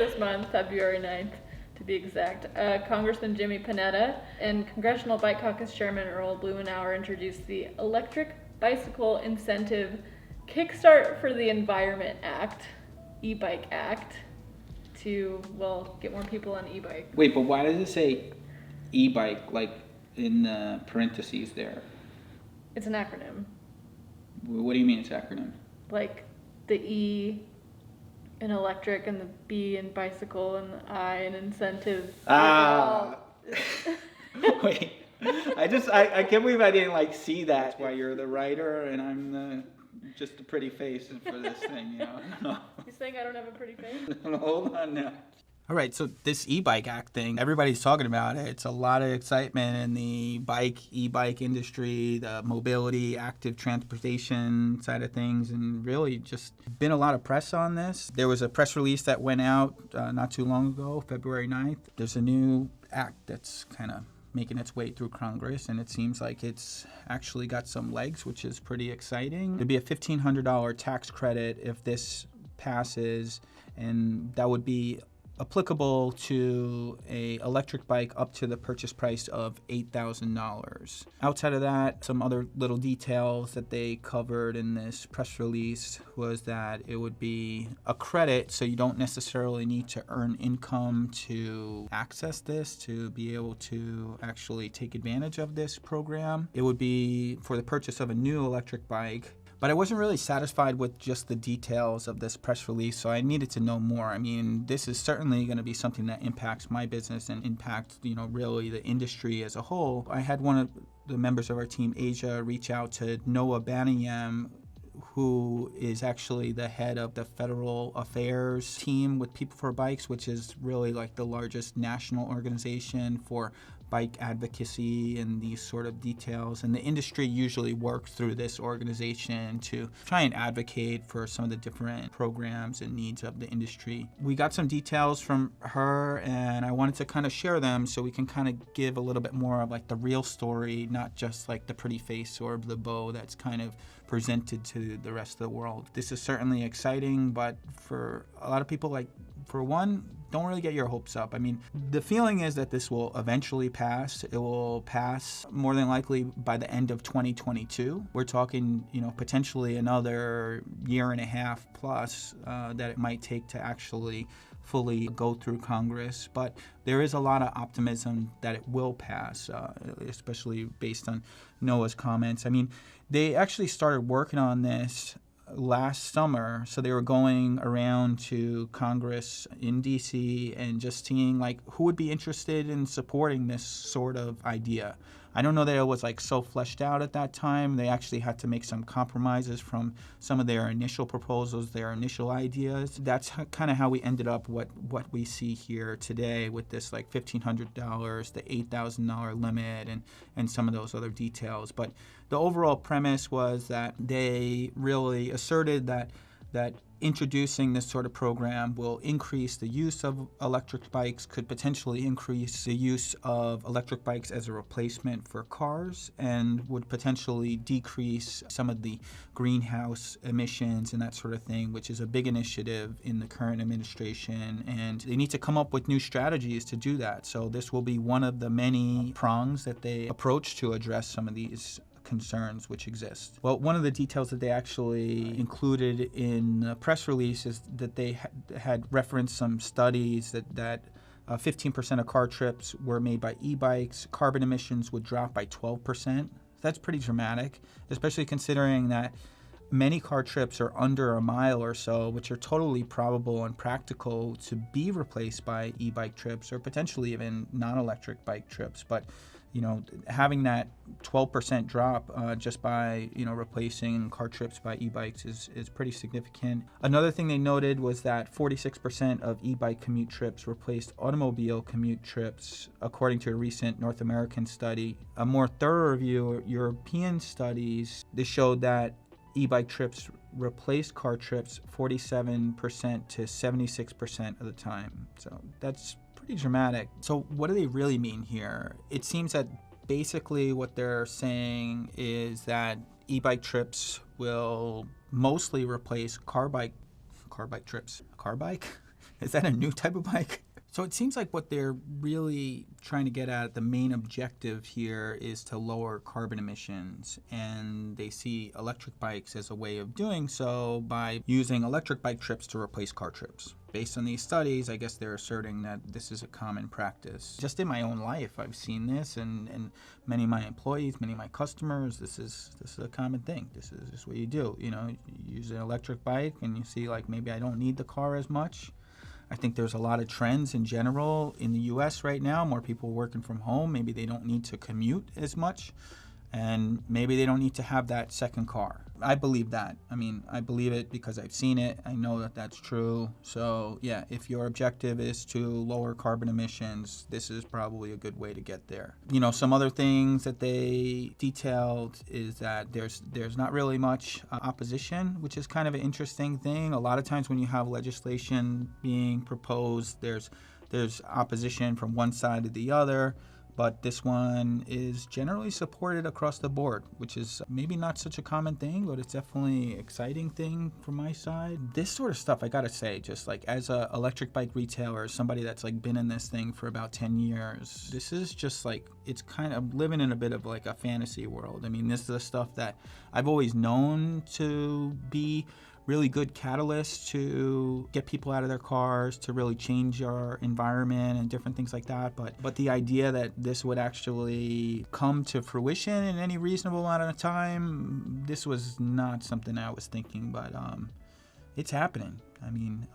this month, February 9th to be exact, Congressman Jimmy Panetta and Congressional Bike Caucus Chairman Earl Blumenauer introduced the Electric Bicycle Incentive Kickstart for the Environment Act, eBike Act, to, well, get more people on e-bike. Wait, but why does it say e-bike, like in the parentheses there? It's an acronym. What do you mean it's acronym? Like the E in electric and the B in bicycle and the I in incentive. Wait, I can't believe I didn't like see that. That's why you're the writer and I'm just a pretty face for this thing, you know. You saying I don't have a pretty face? Hold on now. All right, so this e-bike act thing, everybody's talking about it. It's a lot of excitement in the e-bike industry, the mobility, active transportation side of things, and really just been a lot of press on this. There was a press release that went out not too long ago, February 9th. There's a new act that's kind of making its way through Congress, and it seems like it's actually got some legs, which is pretty exciting. There'd be a $1,500 tax credit if this passes, and that would be applicable to a electric bike up to the purchase price of $8,000. Outside of that, some other little details that they covered in this press release was that it would be a credit, so you don't necessarily need to earn income to access this, to be able to actually take advantage of this program. It would be for the purchase of a new electric bike. But I wasn't really satisfied with just the details of this press release, so I needed to know more. I mean, this is certainly going to be something that impacts my business and impacts, really the industry as a whole. I had one of the members of our team, Asia, reach out to Noah Banayan, who is actually the head of the federal affairs team with PeopleForBikes, which is really like the largest national organization for bike advocacy and these sort of details. And the industry usually works through this organization to try and advocate for some of the different programs and needs of the industry. We got some details from her, and I wanted to kind of share them so we can kind of give a little bit more of like the real story, not just like the pretty face or the bow that's kind of presented to the rest of the world. This is certainly exciting, but for a lot of people, like, for one, don't really get your hopes up. I mean, the feeling is that this will eventually pass. It will pass more than likely by the end of 2022. We're talking, potentially another year and a half plus that it might take to actually fully go through Congress. But there is a lot of optimism that it will pass, especially based on Noah's comments. I mean, they actually started working on this last summer, so they were going around to Congress in DC and just seeing like who would be interested in supporting this sort of idea. I don't know that it was like so fleshed out at that time. They actually had to make some compromises from some of their initial proposals, their initial ideas. That's kind of how we ended up what we see here today with this like $1,500, the $8,000 limit, and some of those other details. But the overall premise was that they really asserted that introducing this sort of program will increase the use of electric bikes, could potentially increase the use of electric bikes as a replacement for cars, and would potentially decrease some of the greenhouse emissions and that sort of thing, which is a big initiative in the current administration. And they need to come up with new strategies to do that. So this will be one of the many prongs that they approach to address some of these concerns which exist. Well, one of the details that they actually included in the press release is that they had referenced some studies that 15% of car trips were made by e-bikes. Carbon emissions would drop by 12%. That's pretty dramatic, especially considering that many car trips are under a mile or so, which are totally probable and practical to be replaced by e-bike trips or potentially even non-electric bike trips. But having that 12% drop just by, replacing car trips by e-bikes is pretty significant. Another thing they noted was that 46% of e-bike commute trips replaced automobile commute trips, according to a recent North American study. A more thorough review of European studies, they showed that e-bike trips replaced car trips 47% to 76% of the time. So that's pretty dramatic. So what do they really mean here? It seems that basically what they're saying is that e-bike trips will mostly replace car bike trips. Car bike? Is that a new type of bike? So it seems like what they're really trying to get at, the main objective here is to lower carbon emissions. And they see electric bikes as a way of doing so by using electric bike trips to replace car trips. Based on these studies, I guess they're asserting that this is a common practice. Just in my own life, I've seen this, and many of my employees, many of my customers, this is a common thing. This is just what you do. You know, you use an electric bike and you see like maybe I don't need the car as much. I think there's a lot of trends in general in the U.S. right now. More people working from home. Maybe they don't need to commute as much, and maybe they don't need to have that second car. I believe that. I mean, I believe it because I've seen it. I know that that's true. So, yeah, if your objective is to lower carbon emissions, this is probably a good way to get there. You know, some other things that they detailed is that there's not really much opposition, which is kind of an interesting thing. A lot of times when you have legislation being proposed, there's opposition from one side to the other. But this one is generally supported across the board, which is maybe not such a common thing, but it's definitely an exciting thing from my side. This sort of stuff, I gotta say, just like as a electric bike retailer, somebody that's like been in this thing for about 10 years, this is just like, it's kind of living in a bit of like a fantasy world. I mean, this is the stuff that I've always known to be really good catalyst to get people out of their cars, to really change our environment and different things like that. But the idea that this would actually come to fruition in any reasonable amount of time, this was not something I was thinking, but it's happening. I mean,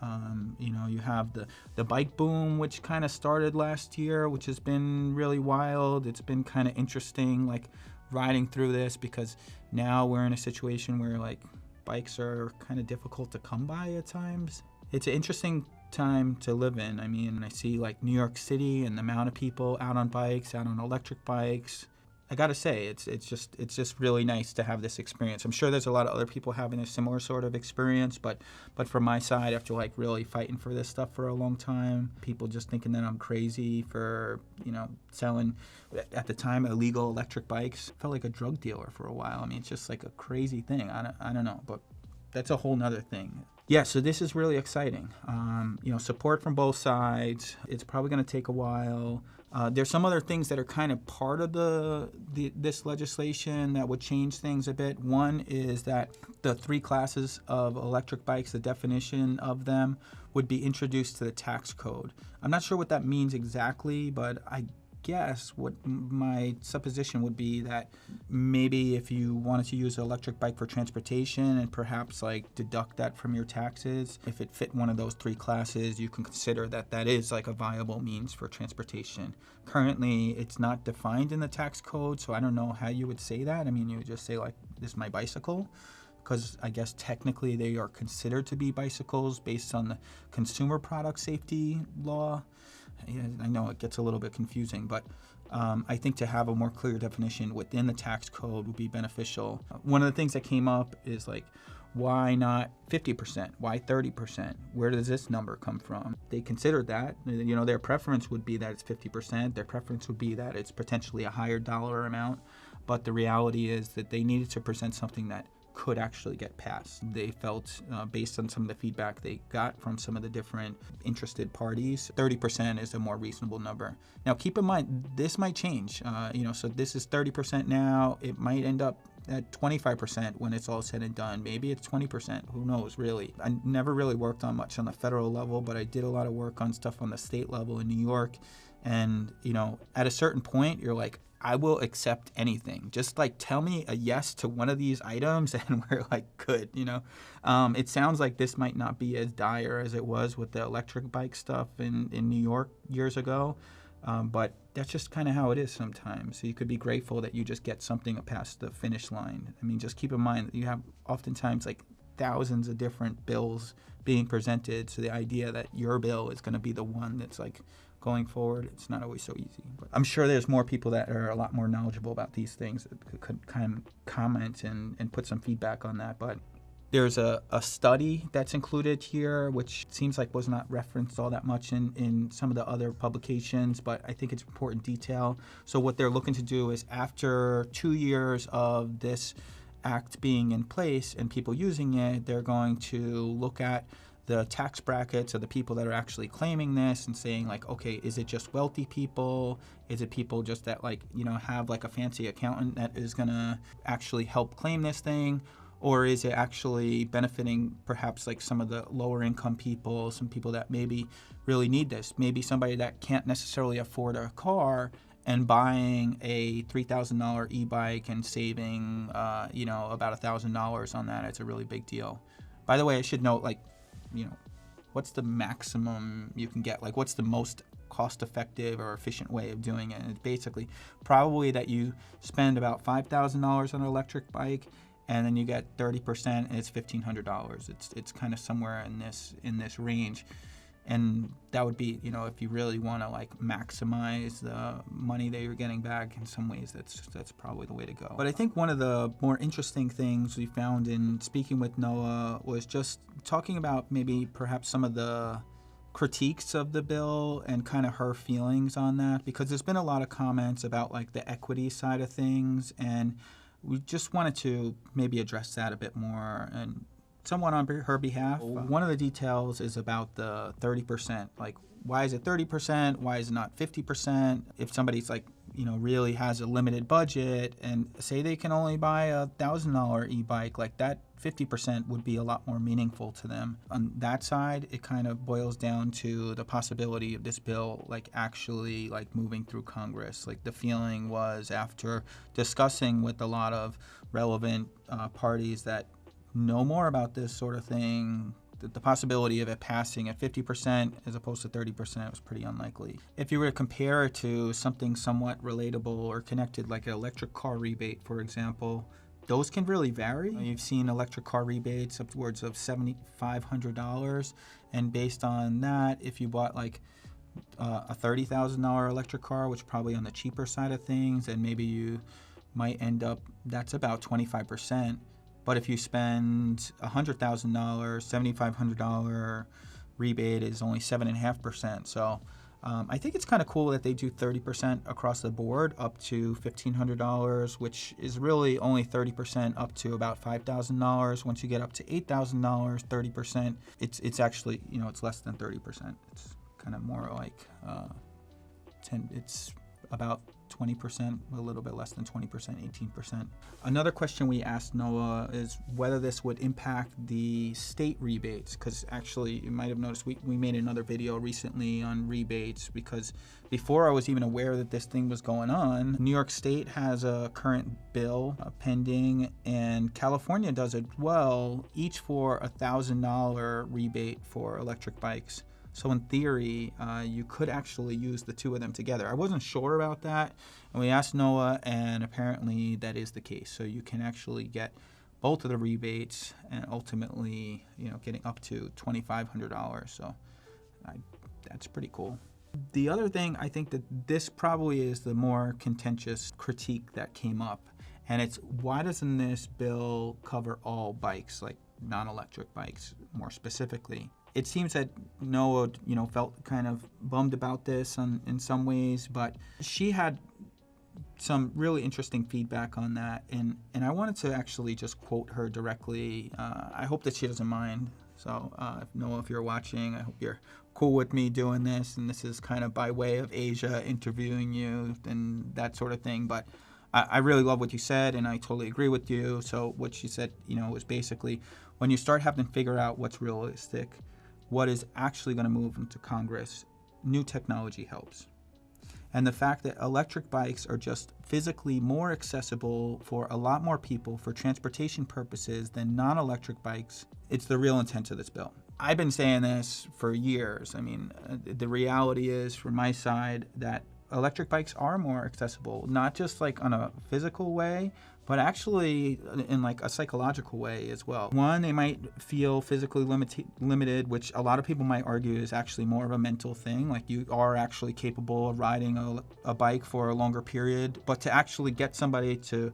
you know, you have the bike boom, which kind of started last year, which has been really wild. It's been kind of interesting, like riding through this, because now we're in a situation where like bikes are kind of difficult to come by at times. It's an interesting time to live in. I mean, I see like New York City and the amount of people out on bikes, out on electric bikes. I gotta say, it's just really nice to have this experience. I'm sure there's a lot of other people having a similar sort of experience, but from my side, after like really fighting for this stuff for a long time, people just thinking that I'm crazy for, you know, selling, at the time, illegal electric bikes. I felt like a drug dealer for a while. I mean, it's just like a crazy thing. I don't know, but that's a whole nother thing. Yeah, so this is really exciting. You know, support from both sides. It's probably going to take a while. There's some other things that are kind of part of this legislation that would change things a bit. One is that the 3 classes of electric bikes, the definition of them, would be introduced to the tax code. I'm not sure what that means exactly, but I guess what my supposition would be that maybe if you wanted to use an electric bike for transportation and perhaps like deduct that from your taxes, if it fit one of those 3 classes, you can consider that is like a viable means for transportation. Currently, it's not defined in the tax code, so I don't know how you would say that. I mean, you would just say like, this is my bicycle, because I guess technically they are considered to be bicycles based on the Consumer Product Safety Law. I know it gets a little bit confusing, but I think to have a more clear definition within the tax code would be beneficial. One of the things that came up is like, why not 50%? Why 30%? Where does this number come from? They considered that. You know, their preference would be that it's 50%. Their preference would be that it's potentially a higher dollar amount. But the reality is that they needed to present something that could actually get passed. They felt, based on some of the feedback they got from some of the different interested parties, 30% is a more reasonable number. Now, keep in mind, this might change. You know, so this is 30% now. It might end up at 25% when it's all said and done. Maybe it's 20%. Who knows, really? I never really worked on much on the federal level, but I did a lot of work on stuff on the state level in New York. And, you know, at a certain point, you're like, I will accept anything. Just like tell me a yes to one of these items and we're like, good, you know. It sounds like this might not be as dire as it was with the electric bike stuff in New York years ago. But that's just kind of how it is sometimes. So you could be grateful that you just get something past the finish line. I mean, just keep in mind that you have oftentimes like thousands of different bills being presented. So the idea that your bill is going to be the one that's like going forward, it's not always so easy. But I'm sure there's more people that are a lot more knowledgeable about these things that could kind of comment and put some feedback on that. But there's a study that's included here, which seems like was not referenced all that much in some of the other publications, but I think it's important detail. So what they're looking to do is after 2 years of this act being in place and people using it, they're going to look at the tax brackets of the people that are actually claiming this and saying like, okay, is it just wealthy people? Is it people just that like, have like a fancy accountant that is gonna actually help claim this thing? Or is it actually benefiting perhaps like some of the lower income people, some people that maybe really need this? Maybe somebody that can't necessarily afford a car and buying a $3,000 e-bike and saving, about $1,000 on that. It's a really big deal. By the way, I should note, what's the maximum you can get? Like, what's the most cost-effective or efficient way of doing it? And it's basically probably that you spend about $5,000 on an electric bike, and then you get 30%, and it's $1,500. It's kind of somewhere in this range. And that would be, if you really want to like maximize the money that you're getting back, in some ways that's probably the way to go. But I think one of the more interesting things we found in speaking with Noah was just talking about maybe perhaps some of the critiques of the bill and kind of her feelings on that, because there's been a lot of comments about like the equity side of things, and we just wanted to maybe address that a bit more and somewhat on her behalf. One of the details is about the 30%. Like, why is it 30%? Why is it not 50%? If somebody's like, really has a limited budget and say they can only buy a $1,000 e-bike, like that 50% would be a lot more meaningful to them. On that side, it kind of boils down to the possibility of this bill like actually like moving through Congress. Like the feeling was, after discussing with a lot of relevant parties that know more about this sort of thing, the possibility of it passing at 50% as opposed to 30% was pretty unlikely. If you were to compare it to something somewhat relatable or connected, like an electric car rebate, for example, those can really vary. You've seen electric car rebates upwards of $7,500, and based on that, if you bought like a $30,000 electric car, which is probably on the cheaper side of things, and maybe you might end up, that's about 25%. But if you spend $100,000, $7,500 rebate is only 7.5%. So I think it's kind of cool that they do 30% across the board up to $1,500, which is really only 30% up to about $5,000. Once you get up to $8,000, 30%, it's actually, it's less than 30%. It's kind of more like it's about 20%, a little bit less than 20%, 18%. Another question we asked Noah is whether this would impact the state rebates, because actually you might have noticed we made another video recently on rebates, because before I was even aware that this thing was going on, New York State has a current bill pending, and California does as well, each for a $1,000 rebate for electric bikes. So in theory, you could actually use the two of them together. I wasn't sure about that, and we asked Noah, and apparently that is the case. So you can actually get both of the rebates, and ultimately, getting up to $2,500. So that's pretty cool. The other thing, I think that this probably is the more contentious critique that came up, and it's, why doesn't this bill cover all bikes, like non-electric bikes more specifically? It seems that Noah, felt kind of bummed about this in some ways, but she had some really interesting feedback on that, and I wanted to actually just quote her directly. I hope that she doesn't mind. So, Noah, if you're watching, I hope you're cool with me doing this, and this is kind of by way of Asia interviewing you and that sort of thing, but I really love what you said, and I totally agree with you. So what she said, was basically, when you start having to figure out what's realistic, what is actually going to move into Congress, new technology helps. And the fact that electric bikes are just physically more accessible for a lot more people for transportation purposes than non-electric bikes, it's the real intent of this bill. I've been saying this for years. I mean, the reality is, from my side, that electric bikes are more accessible, not just like on a physical way, but actually in like a psychological way as well. One, they might feel physically limited, which a lot of people might argue is actually more of a mental thing. Like, you are actually capable of riding a bike for a longer period, but to actually get somebody to,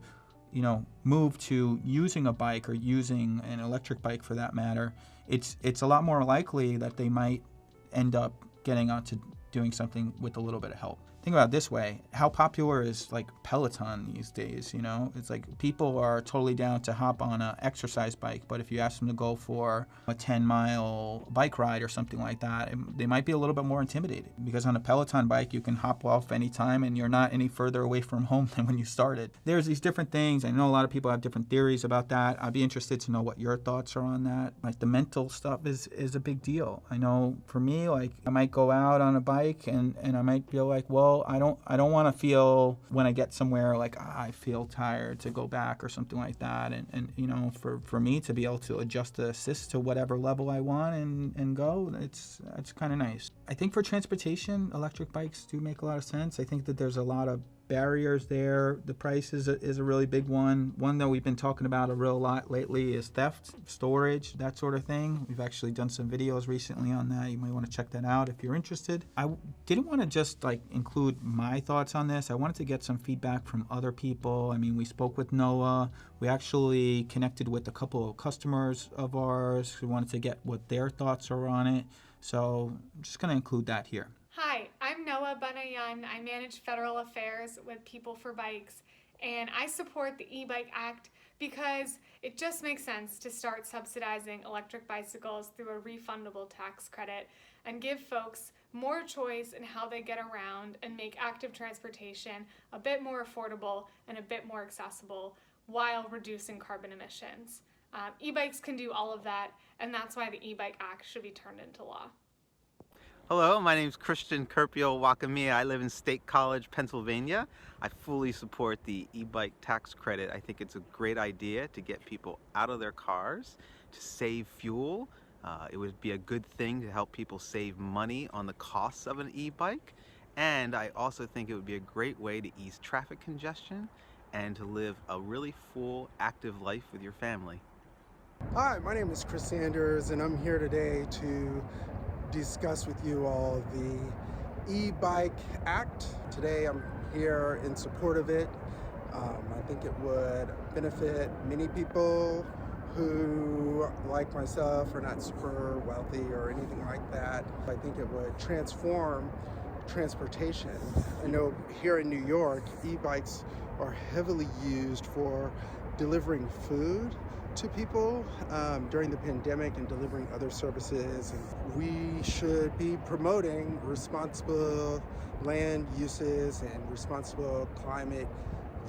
move to using a bike or using an electric bike for that matter, it's a lot more likely that they might end up getting onto doing something with a little bit of help. Think about it this way. How popular is like Peloton these days, you know? It's like people are totally down to hop on an exercise bike, but if you ask them to go for a 10-mile bike ride or something like that, they might be a little bit more intimidated, because on a Peloton bike, you can hop off anytime and you're not any further away from home than when you started. There's these different things. I know a lot of people have different theories about that. I'd be interested to know what your thoughts are on that. Like the mental stuff is a big deal. I know for me, like I might go out on a bike and I might feel like, well, I don't want to feel when I get somewhere like I feel tired to go back or something like that. And you know, for me to be able to adjust the assist to whatever level I want and go, it's kind of nice. I think for transportation, electric bikes do make a lot of sense. I think that there's a lot of barriers there. The price is a really big one. One that we've been talking about a real lot lately is theft, storage, that sort of thing. We've actually done some videos recently on that. You might want to check that out if you're interested. I didn't want to just like include my thoughts on this. I wanted to get some feedback from other people. I mean, we spoke with Noah. We actually connected with a couple of customers of ours who wanted to get what their thoughts are on it. So I'm just going to include that here. Hi, I'm Noah Banayan. I manage federal affairs with PeopleForBikes, and I support the eBike Act because it just makes sense to start subsidizing electric bicycles through a refundable tax credit and give folks more choice in how they get around and make active transportation a bit more affordable and a bit more accessible while reducing carbon emissions. E-bikes can do all of that, and that's why the eBike Act should be turned into law. Hello, my name is Christian Kerpio Wakamiya. I live in State College, Pennsylvania. I fully support the e-bike tax credit. I think it's a great idea to get people out of their cars, to save fuel. It would be a good thing to help people save money on the costs of an e-bike. And I also think it would be a great way to ease traffic congestion and to live a really full, active life with your family. Hi, my name is Chris Sanders, and I'm here today to discuss with you all the e-bike act. Today I'm here in support of it. I think it would benefit many people who, like myself, are not super wealthy or anything like that. I think it would transform transportation. I know here in New York, e-bikes are heavily used for delivering food to people during the pandemic and delivering other services. And we should be promoting responsible land uses and responsible climate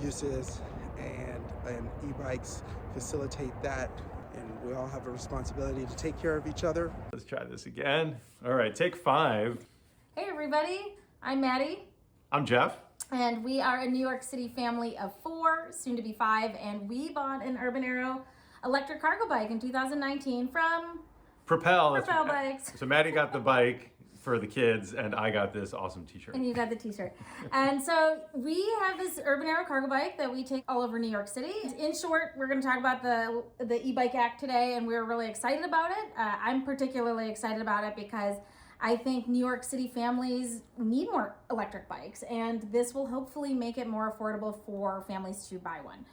uses, and e-bikes facilitate that. And we all have a responsibility to take care of each other. Let's try this again. All right, take 5. Hey everybody, I'm Maddie. I'm Jeff. And we are a New York City family of 4, soon to be 5, and we bought an Urban Arrow electric cargo bike in 2019 from Propel. Bikes. So Maddie got the bike for the kids, and I got this awesome t-shirt. And you got the t-shirt. And so we have this Urban Arrow cargo bike that we take all over New York City. In short, we're going to talk about the e-bike act today, and we're really excited about it. I'm particularly excited about it because I think New York City families need more electric bikes, and this will hopefully make it more affordable for families to buy one.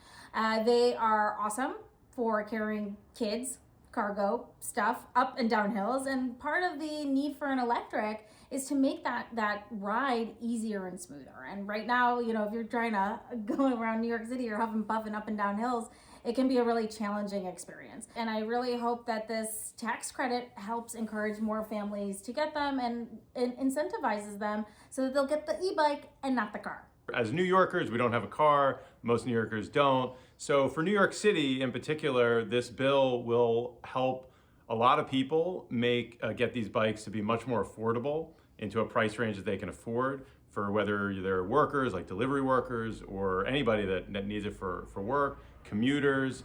They are awesome for carrying kids, cargo, stuff up and down hills, and part of the need for an electric is to make that ride easier and smoother. And right now, you know, if you're trying to go around New York City or huffing puffing up and down hills, it can be a really challenging experience. And I really hope that this tax credit helps encourage more families to get them and incentivizes them so that they'll get the e-bike and not the car. As New Yorkers, we don't have a car. Most New Yorkers don't. So for New York City in particular, this bill will help a lot of people get these bikes to be much more affordable into a price range that they can afford, for whether they're workers like delivery workers or anybody that needs it for work, commuters,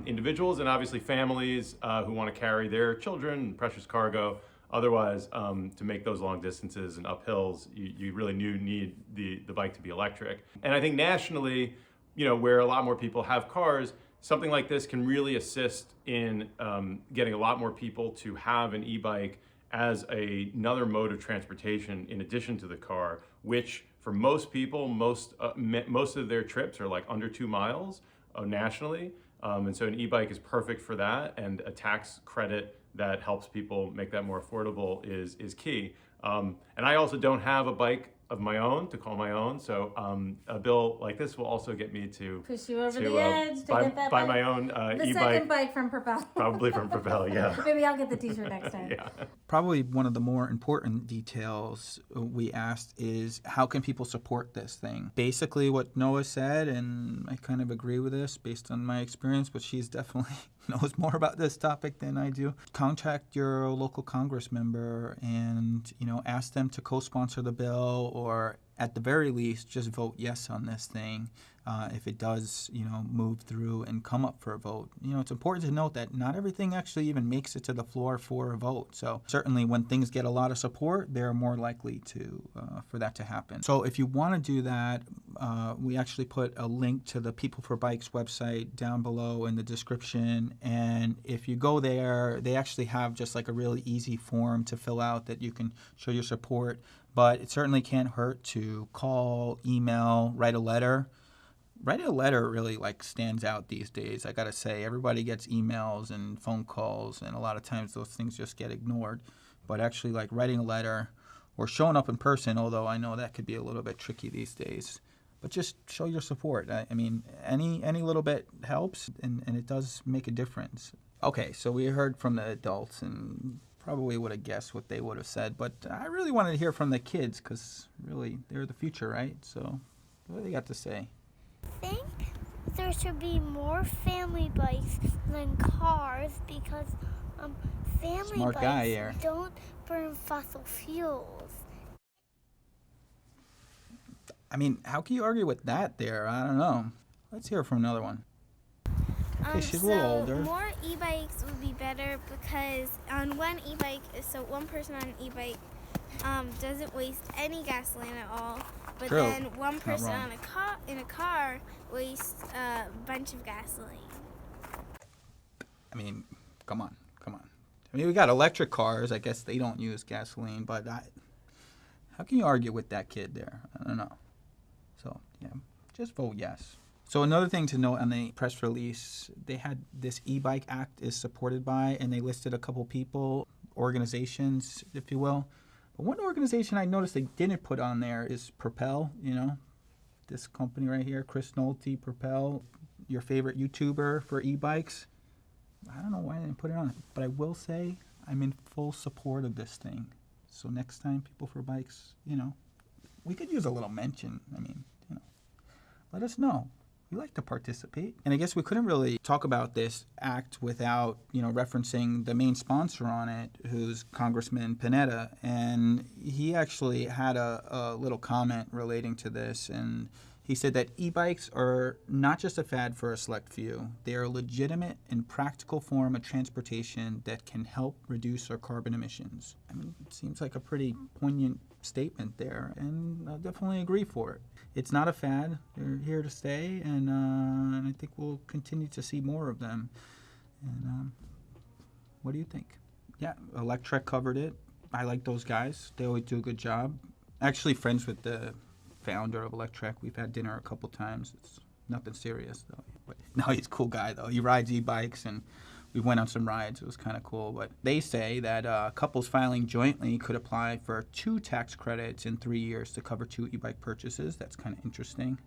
individuals, and obviously families who want to carry their children, precious cargo. Otherwise, to make those long distances and uphills, you really need the bike to be electric. And I think nationally, you know, where a lot more people have cars, something like this can really assist in getting a lot more people to have an e-bike as another mode of transportation in addition to the car, which for most people, most of their trips are like under 2 miles nationally. And so an e-bike is perfect for that, and a tax credit that helps people make that more affordable is key. And I also don't have a bike of my own, to call my own. So a bill like this will also get me to Push you over the edge to get that buy bike. my own The e-bike. second bike from Propel. Probably from Propel, yeah. Maybe I'll get the t-shirt next time. Yeah. Probably one of the more important details we asked is how can people support this thing? Basically what Noah said, and I kind of agree with this based on my experience, but she's definitely knows more about this topic than I do. Contact your local Congress member and, ask them to co-sponsor the bill, or at the very least, just vote yes on this thing. If it does, move through and come up for a vote. It's important to note that not everything actually even makes it to the floor for a vote. So certainly when things get a lot of support, they're more likely to for that to happen. So if you want to do that, we actually put a link to the PeopleForBikes website down below in the description. And if you go there, they actually have just like a really easy form to fill out that you can show your support. But it certainly can't hurt to call, email, write a letter. Writing a letter really stands out these days. I gotta say, everybody gets emails and phone calls, and a lot of times those things just get ignored. But actually, writing a letter or showing up in person, although I know that could be a little bit tricky these days. But just show your support. I mean, any little bit helps, and it does make a difference. Okay, so we heard from the adults, and probably would have guessed what they would have said. But I really wanted to hear from the kids, because really, they're the future, right? So what do they got to say? I think there should be more family bikes than cars because family Smart bikes guy here. don't burn fossil fuels. I mean, how can you argue with that there? I don't know. Let's hear from another one. Okay, she's a little older. More e-bikes would be better because on one e-bike, so one person on an e-bike doesn't waste any gasoline at all. But True. then one Not person wrong. on in a car wastes a bunch of gasoline. I mean, come on. I mean, we got electric cars. I guess they don't use gasoline, but how can you argue with that kid there? I don't know. So, yeah, just vote yes. So another thing to note on the press release, they had this eBike Act is supported by, and they listed a couple people, organizations, if you will. But one organization I noticed they didn't put on there is Propel, this company right here, Chris Nolte, Propel, your favorite YouTuber for e-bikes. I don't know why I didn't put it on, but I will say I'm in full support of this thing. So next time, PeopleForBikes, we could use a little mention. I mean, let us know. We like to participate. And I guess we couldn't really talk about this act without, referencing the main sponsor on it, who's Congressman Panetta. And he actually had a little comment relating to this. And he said that e-bikes are not just a fad for a select few. They are a legitimate and practical form of transportation that can help reduce our carbon emissions. I mean, it seems like a pretty poignant statement there, and I definitely agree for it. It's not a fad. They're here to stay, and I think we'll continue to see more of them. And what do you think? Yeah, Electric covered it. I like those guys. They always do a good job. Actually friends with the founder of Electric. We've had dinner a couple times. It's nothing serious, though. But no, he's a cool guy, though. He rides e-bikes, and we went on some rides. It was kind of cool. But they say that couples filing jointly could apply for 2 tax credits in 3 years to cover 2 e-bike purchases. That's kind of interesting.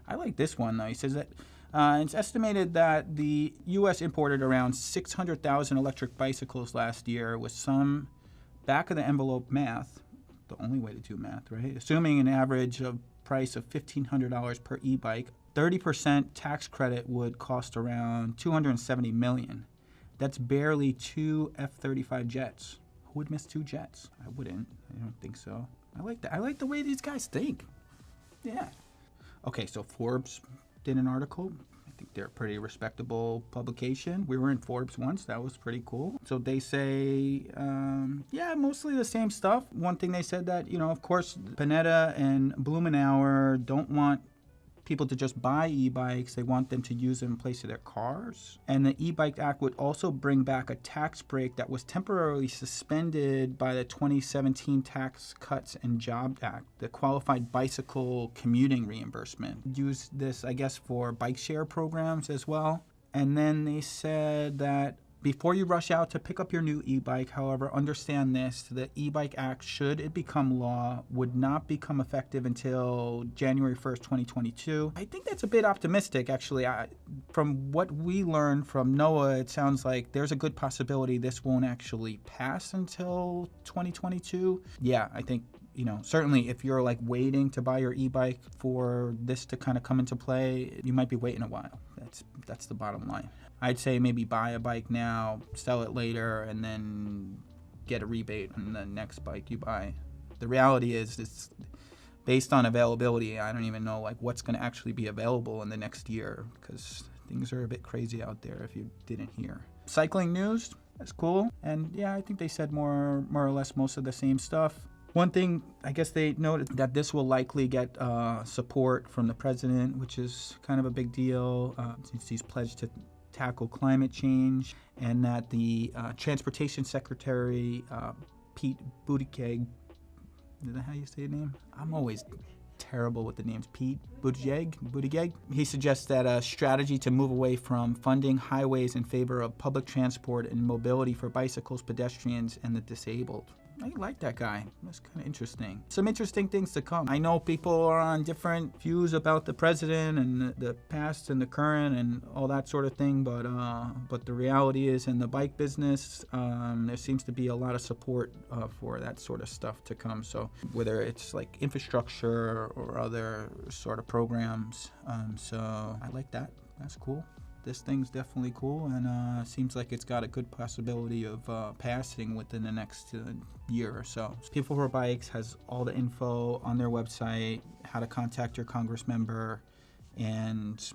I like this one, though. He says that it's estimated that the U.S. imported around 600,000 electric bicycles last year, with some back-of-the-envelope math, the only way to do math, right? Assuming an average of price of $1,500 per e-bike, 30% tax credit would cost around $270 million. That's barely 2 F-35 jets. Who would miss 2 jets? I wouldn't. I don't think so. I like that. I like the way these guys think. Yeah. Okay, so Forbes did an article. I think they're a pretty respectable publication. We were in Forbes once. That was pretty cool. So they say, mostly the same stuff. One thing they said that, of course, Panetta and Blumenauer don't want people to just buy e-bikes. They want them to use them in place of their cars. And the e-bike act would also bring back a tax break that was temporarily suspended by the 2017 Tax Cuts and Jobs Act, the qualified bicycle commuting reimbursement. Use this, I guess, for bike share programs as well. And then they said that Before you rush out to pick up your new e-bike, however, understand this: the eBike Act, should it become law, would not become effective until January 1st, 2022. I think that's a bit optimistic, actually. From what we learned from NOAA, it sounds like there's a good possibility this won't actually pass until 2022. Yeah, I think, certainly if you're like waiting to buy your e-bike for this to kind of come into play, you might be waiting a while. That's the bottom line. I'd say maybe buy a bike now, sell it later, and then get a rebate on the next bike you buy. The reality is, it's based on availability. I don't even know like what's going to actually be available in the next year, because things are a bit crazy out there if you didn't hear. Cycling news, that's cool. And yeah, I think they said more or less most of the same stuff. One thing, I guess they noted that this will likely get support from the president, which is kind of a big deal since he's pledged to tackle climate change, and that the Transportation Secretary, Pete Buttigieg, is that how you say his name? I'm always terrible with the names. Pete Buttigieg. He suggests that a strategy to move away from funding highways in favor of public transport and mobility for bicycles, pedestrians, and the disabled. I like that guy. That's kind of interesting. Some interesting things to come. I know people are on different views about the president and the past and the current and all that sort of thing, but the reality is, in the bike business, there seems to be a lot of support for that sort of stuff to come. So whether it's like infrastructure or other sort of programs, so I like that. That's cool. This thing's definitely cool, and seems like it's got a good possibility of passing within the next year or so. PeopleForBikes has all the info on their website, how to contact your Congress member, and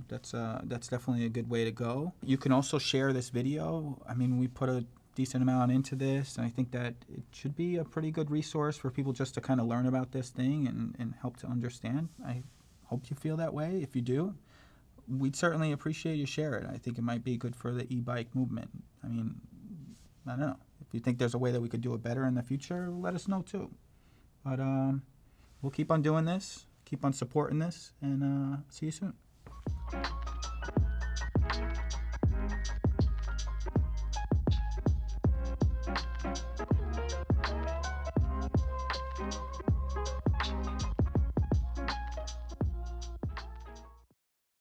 that's definitely a good way to go. You can also share this video. I mean, we put a decent amount into this, and I think that it should be a pretty good resource for people just to kind of learn about this thing and help to understand. I hope you feel that way. If you do, we'd certainly appreciate you share it. I think it might be good for the e-bike movement. I mean, I don't know. If you think there's a way that we could do it better in the future, let us know too. But we'll keep on doing this, keep on supporting this, and see you soon.